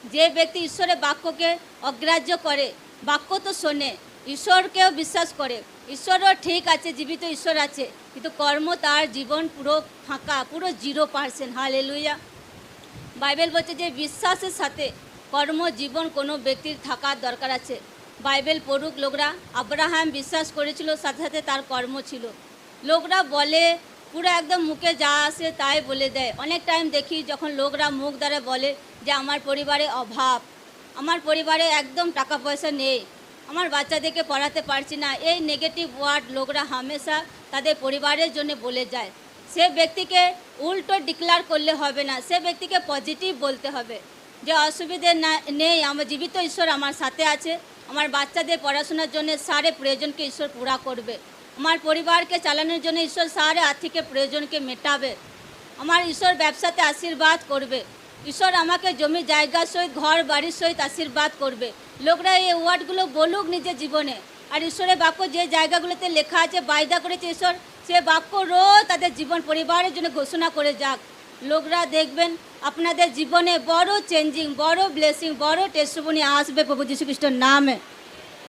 যে ব্যক্তি ঈশ্বরের বাক্যকে অগ্রাহ্য করে, বাক্য তো শোনে, ঈশ্বরকেও বিশ্বাস করে, ঈশ্বরও ঠিক আছে, জীবিত ঈশ্বর আছে, কিন্তু কর্ম তার জীবন পুরো ফাঁকা, পুরো 0%। হালেলুয়া। বাইবেল বলছে যে বিশ্বাসের সাথে কর্মজীবন কোনো ব্যক্তির থাকার দরকার আছে। বাইবেল পড়ুক লোকরা, আব্রাহাম বিশ্বাস করেছিল, সাথে সাথে তার কর্ম ছিল। লোকরা বলে পুরো একদম মুখে যা আসে তাই বলে দেয়। অনেক টাইম দেখি যখন লোকরা মুখ দ্বারা বলে যে আমার পরিবারে অভাব, আমার পরিবারে একদম টাকা পয়সা নেই, আমার বাচ্চাদেরকে পড়াতে পারছি না, এই নেগেটিভ ওয়ার্ড লোকরা হামেশা তাদের পরিবারের জন্য বলে যায়। সে ব্যক্তিকে উল্টো ডিক্লার করলে হবে না, সে ব্যক্তিকে পজিটিভ বলতে হবে যে অসুবিধে না নেই, আমার জীবিত ঈশ্বর আমার সাথে আছে, আমার বাচ্চাদের পড়াশোনার জন্য সারে প্রয়োজনকে ঈশ্বর পুরা করবে, আমার পরিবারকে চালানোর জন্য ঈশ্বর সারে আর্থিক প্রয়োজনকে মেটাবে, আমার ঈশ্বর ব্যবসাতে আশীর্বাদ করবে, ঈশ্বর আমাকে জমি জায়গার সহিত ঘর বাড়ির সহিত আশীর্বাদ করবে। লোকরা এই ওয়ার্ডগুলো বলুক নিজের জীবনে। আর ঈশ্বরের বাক্য যে জায়গাগুলোতে লেখা আছে, বায়দা করেছে ঈশ্বর, সে বাক্য রোজ তাদের জীবন পরিবারের জন্য ঘোষণা করে যাক। লোকরা দেখবেন আপনাদের জীবনে বড় চেঞ্জিং, বড় ব্লেসিং, বড় টেস্টিমনি আসবে প্রভু যীশু খ্রিস্টের নামে।